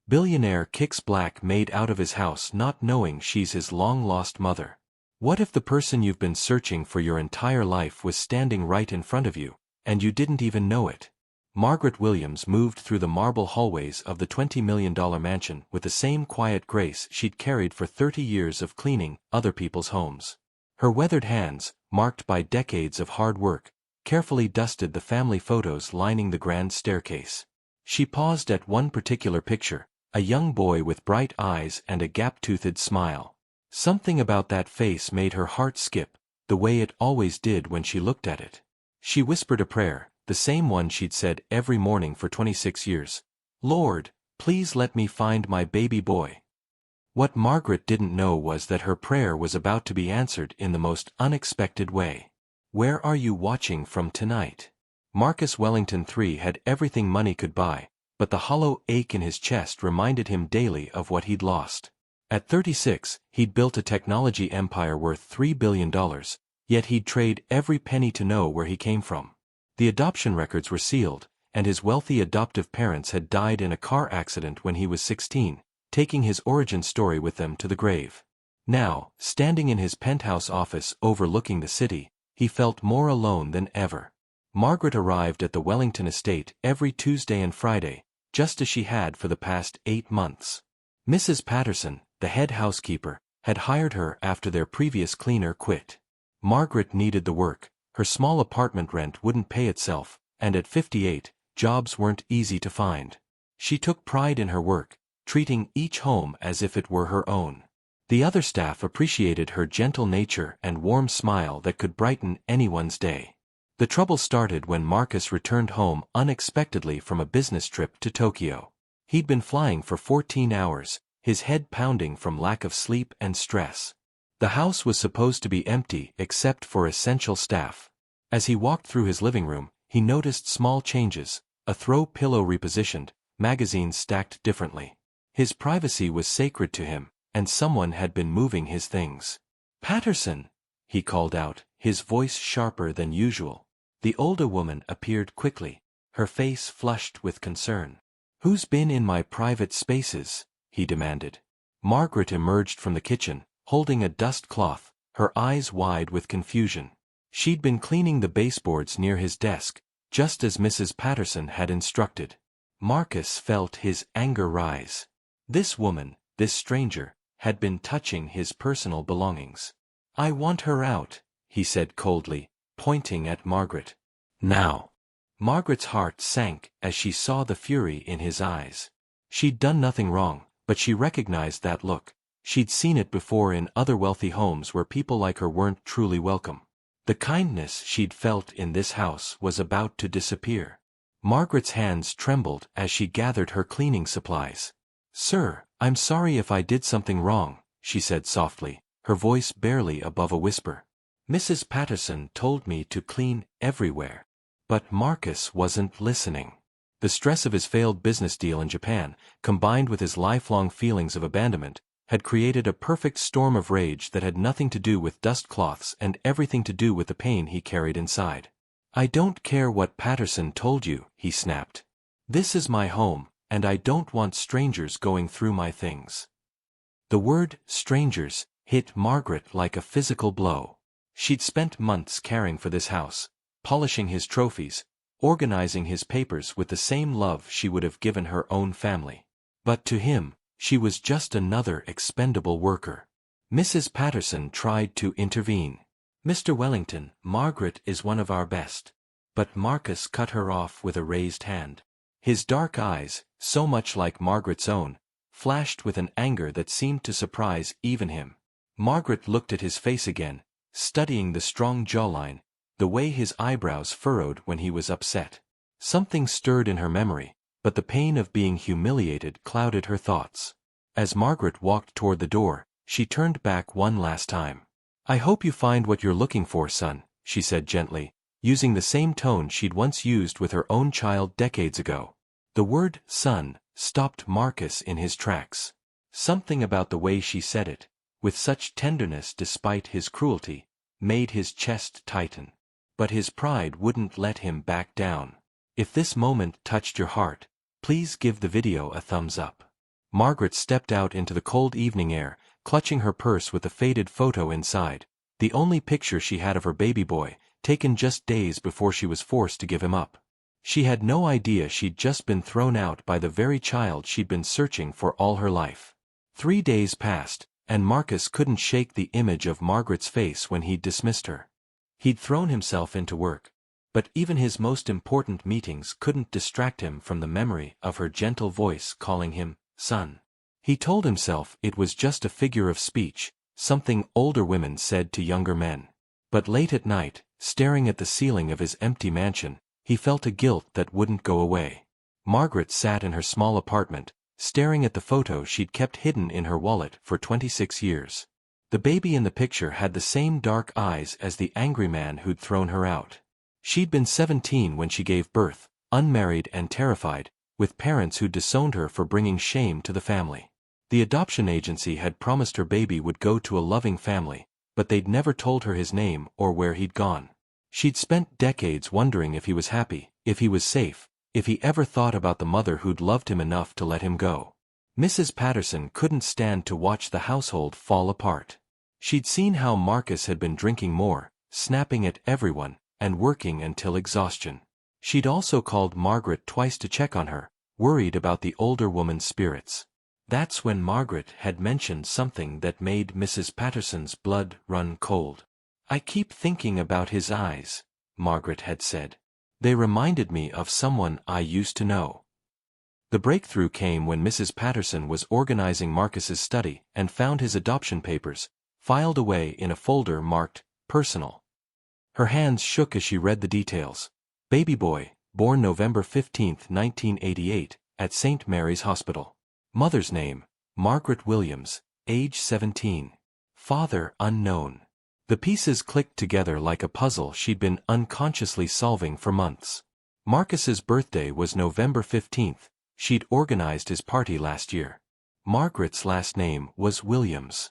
Billionaire kicks black maid out of his house not knowing she's his long-lost mother. What if the person you've been searching for your entire life was standing right in front of you, and you didn't even know it? Margaret Williams moved through the marble hallways of the $20 million mansion with the same quiet grace she'd carried for 30 years of cleaning other people's homes. Her weathered hands, marked by decades of hard work, carefully dusted the family photos lining the grand staircase. She paused at one particular picture, a young boy with bright eyes and a gap-toothed smile. Something about that face made her heart skip, the way it always did when she looked at it. She whispered a prayer, the same one she'd said every morning for 26 years. "Lord, please let me find my baby boy." What Margaret didn't know was that her prayer was about to be answered in the most unexpected way. "Where are you watching from tonight?" Marcus Wellington III had everything money could buy, but the hollow ache in his chest reminded him daily of what he'd lost. At 36, he'd built a technology empire worth $3 billion, yet he'd trade every penny to know where he came from. The adoption records were sealed, and his wealthy adoptive parents had died in a car accident when he was 16, taking his origin story with them to the grave. Now, standing in his penthouse office overlooking the city, he felt more alone than ever. Margaret arrived at the Wellington estate every Tuesday and Friday, just as she had for the past 8 months. Mrs. Patterson, the head housekeeper, had hired her after their previous cleaner quit. Margaret needed the work, her small apartment rent wouldn't pay itself, and at 58, jobs weren't easy to find. She took pride in her work, treating each home as if it were her own. The other staff appreciated her gentle nature and warm smile that could brighten anyone's day. The trouble started when Marcus returned home unexpectedly from a business trip to Tokyo. He'd been flying for 14 hours, his head pounding from lack of sleep and stress. The house was supposed to be empty except for essential staff. As he walked through his living room, he noticed small changes, a throw pillow repositioned, magazines stacked differently. His privacy was sacred to him, and someone had been moving his things. "Patterson!" he called out, his voice sharper than usual. The older woman appeared quickly, her face flushed with concern. "Who's been in my private spaces?" he demanded. Margaret emerged from the kitchen, holding a dust cloth, her eyes wide with confusion. She'd been cleaning the baseboards near his desk, just as Mrs. Patterson had instructed. Marcus felt his anger rise. This woman, this stranger, had been touching his personal belongings. "I want her out," he said coldly, pointing at Margaret. "Now." Margaret's heart sank as she saw the fury in his eyes. She'd done nothing wrong, but she recognized that look. She'd seen it before in other wealthy homes where people like her weren't truly welcome. The kindness she'd felt in this house was about to disappear. Margaret's hands trembled as she gathered her cleaning supplies. "Sir, I'm sorry if I did something wrong," she said softly, her voice barely above a whisper. "Mrs. Patterson told me to clean everywhere." But Marcus wasn't listening. The stress of his failed business deal in Japan, combined with his lifelong feelings of abandonment, had created a perfect storm of rage that had nothing to do with dust cloths and everything to do with the pain he carried inside. "I don't care what Patterson told you," he snapped. "This is my home, and I don't want strangers going through my things." The word strangers hit Margaret like a physical blow. She'd spent months caring for this house, polishing his trophies, organizing his papers with the same love she would have given her own family. But to him, she was just another expendable worker. Mrs. Patterson tried to intervene. "Mr. Wellington, Margaret is one of our best." But Marcus cut her off with a raised hand. His dark eyes, so much like Margaret's own, flashed with an anger that seemed to surprise even him. Margaret looked at his face again, studying the strong jawline, the way his eyebrows furrowed when he was upset. Something stirred in her memory, but the pain of being humiliated clouded her thoughts. As Margaret walked toward the door, she turned back one last time. "I hope you find what you're looking for, son," she said gently, using the same tone she'd once used with her own child decades ago. The word son stopped Marcus in his tracks. Something about the way she said it, with such tenderness despite his cruelty, made his chest tighten. But his pride wouldn't let him back down. "If this moment touched your heart, please give the video a thumbs up. Margaret stepped out into the cold evening air, clutching her purse with a faded photo inside, the only picture she had of her baby boy, taken just days before she was forced to give him up. She had no idea she'd just been thrown out by the very child she'd been searching for all her life. 3 days passed, and Marcus couldn't shake the image of Margaret's face when he'd dismissed her. He'd thrown himself into work, but even his most important meetings couldn't distract him from the memory of her gentle voice calling him, son. He told himself it was just a figure of speech, something older women said to younger men. But late at night, staring at the ceiling of his empty mansion, he felt a guilt that wouldn't go away. Margaret sat in her small apartment, staring at the photo she'd kept hidden in her wallet for 26 years. The baby in the picture had the same dark eyes as the angry man who'd thrown her out. She'd been 17 when she gave birth, unmarried and terrified, with parents who'd disowned her for bringing shame to the family. The adoption agency had promised her baby would go to a loving family, but they'd never told her his name or where he'd gone. She'd spent decades wondering if he was happy, if he was safe, if he ever thought about the mother who'd loved him enough to let him go. Mrs. Patterson couldn't stand to watch the household fall apart. She'd seen how Marcus had been drinking more, snapping at everyone, and working until exhaustion. She'd also called Margaret twice to check on her, worried about the older woman's spirits. That's when Margaret had mentioned something that made Mrs. Patterson's blood run cold. "I keep thinking about his eyes," Margaret had said. "They reminded me of someone I used to know." The breakthrough came when Mrs. Patterson was organizing Marcus's study and found his adoption papers, filed away in a folder marked, "Personal." Her hands shook as she read the details. Baby boy, born November 15, 1988, at St. Mary's Hospital. Mother's name, Margaret Williams, age 17. Father unknown. The pieces clicked together like a puzzle she'd been unconsciously solving for months. Marcus's birthday was November 15th. She'd organized his party last year. Margaret's last name was Williams.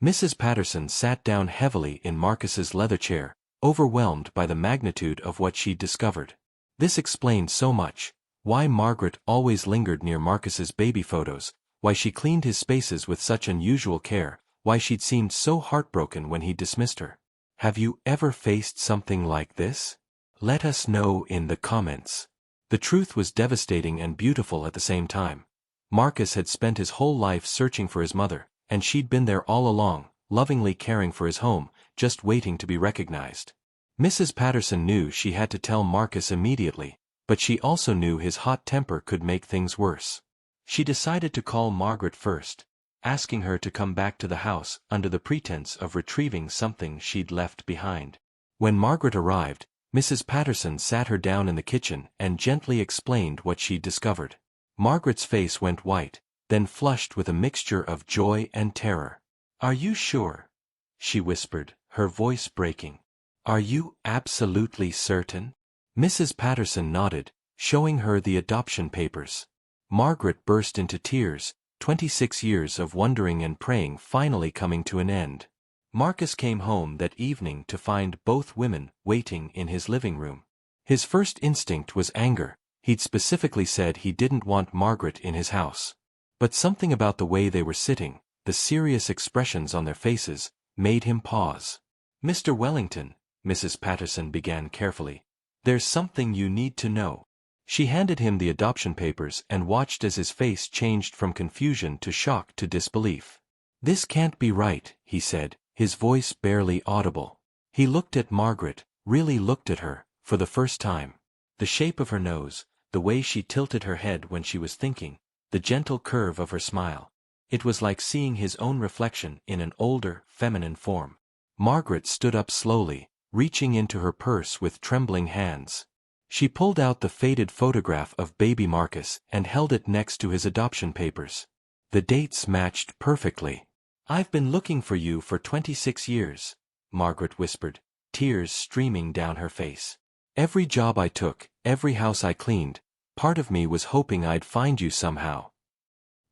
Mrs. Patterson sat down heavily in Marcus's leather chair, overwhelmed by the magnitude of what she'd discovered. This explained so much: why Margaret always lingered near Marcus's baby photos, why she cleaned his spaces with such unusual care, why she'd seemed so heartbroken when he dismissed her. Have you ever faced something like this? Let us know in the comments. The truth was devastating and beautiful at the same time. Marcus had spent his whole life searching for his mother, and she'd been there all along, lovingly caring for his home, just waiting to be recognized. Mrs. Patterson knew she had to tell Marcus immediately, but she also knew his hot temper could make things worse. She decided to call Margaret first, asking her to come back to the house under the pretense of retrieving something she'd left behind. When Margaret arrived, Mrs. Patterson sat her down in the kitchen and gently explained what she'd discovered. Margaret's face went white, then flushed with a mixture of joy and terror. "Are you sure?" she whispered, her voice breaking. "Are you absolutely certain?" Mrs. Patterson nodded, showing her the adoption papers. Margaret burst into tears, 26 years of wondering and praying finally coming to an end. Marcus came home that evening to find both women waiting in his living room. His first instinct was anger. He'd specifically said he didn't want Margaret in his house. But something about the way they were sitting, the serious expressions on their faces, made him pause. "Mr. Wellington," Mrs. Patterson began carefully, "there's something you need to know." She handed him the adoption papers and watched as his face changed from confusion to shock to disbelief. "This can't be right," he said, his voice barely audible. He looked at Margaret, really looked at her, for the first time. The shape of her nose, the way she tilted her head when she was thinking, the gentle curve of her smile. It was like seeing his own reflection in an older, feminine form. Margaret stood up slowly, reaching into her purse with trembling hands. She pulled out the faded photograph of baby Marcus and held it next to his adoption papers. The dates matched perfectly. "I've been looking for you for 26 years, Margaret whispered, tears streaming down her face. "Every job I took, every house I cleaned, part of me was hoping I'd find you somehow."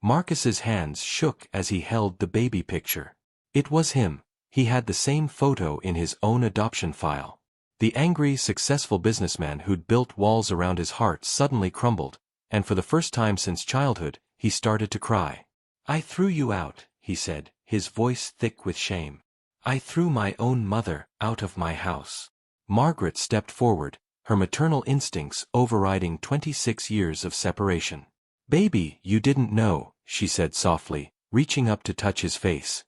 Marcus's hands shook as he held the baby picture. It was him. He had the same photo in his own adoption file. The angry, successful businessman who'd built walls around his heart suddenly crumbled, and for the first time since childhood, he started to cry. "I threw you out," he said, his voice thick with shame. "I threw my own mother out of my house." Margaret stepped forward, her maternal instincts overriding 26 years of separation. "Baby, you didn't know," she said softly, reaching up to touch his face.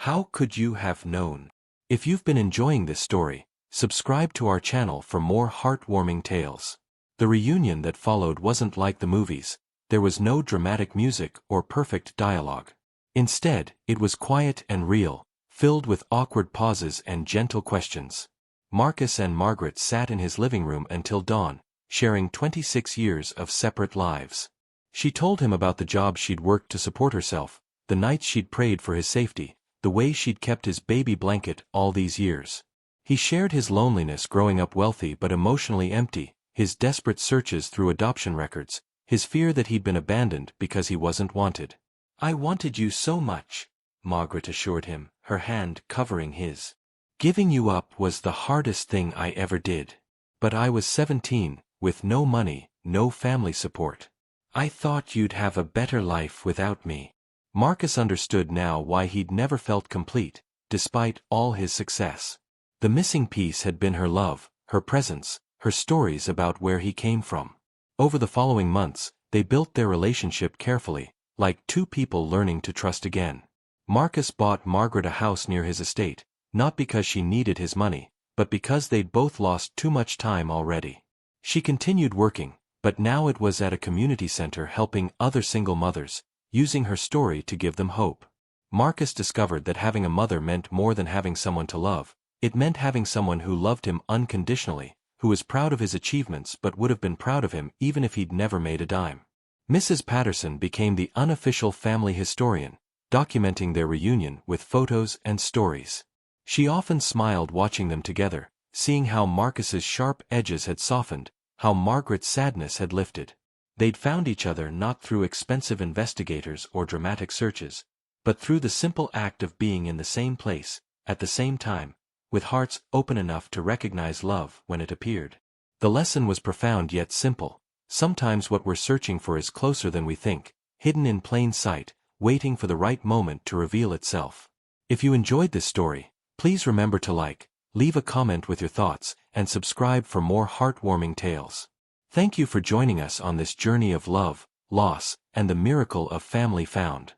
"How could you have known?" If you've been enjoying this story, subscribe to our channel for more heartwarming tales. The reunion that followed wasn't like the movies. There was no dramatic music or perfect dialogue. Instead, it was quiet and real, filled with awkward pauses and gentle questions. Marcus and Margaret sat in his living room until dawn, sharing 26 years of separate lives. She told him about the job she'd worked to support herself, the nights she'd prayed for his safety, the way she'd kept his baby blanket all these years. He shared his loneliness growing up wealthy but emotionally empty, his desperate searches through adoption records, his fear that he'd been abandoned because he wasn't wanted. "I wanted you so much," Margaret assured him, her hand covering his. "Giving you up was the hardest thing I ever did. But I was 17, with no money, no family support. I thought you'd have a better life without me." Marcus understood now why he'd never felt complete, despite all his success. The missing piece had been her love, her presence, her stories about where he came from. Over the following months, they built their relationship carefully, like two people learning to trust again. Marcus bought Margaret a house near his estate, not because she needed his money, but because they'd both lost too much time already. She continued working, but now it was at a community center helping other single mothers, using her story to give them hope. Marcus discovered that having a mother meant more than having someone to love. It meant having someone who loved him unconditionally, who was proud of his achievements but would have been proud of him even if he'd never made a dime. Mrs. Patterson became the unofficial family historian, documenting their reunion with photos and stories. She often smiled watching them together, seeing how Marcus's sharp edges had softened, how Margaret's sadness had lifted. They'd found each other not through expensive investigators or dramatic searches, but through the simple act of being in the same place, at the same time, with hearts open enough to recognize love when it appeared. The lesson was profound yet simple. Sometimes what we're searching for is closer than we think, hidden in plain sight, waiting for the right moment to reveal itself. If you enjoyed this story, please remember to like, leave a comment with your thoughts, and subscribe for more heartwarming tales. Thank you for joining us on this journey of love, loss, and the miracle of family found.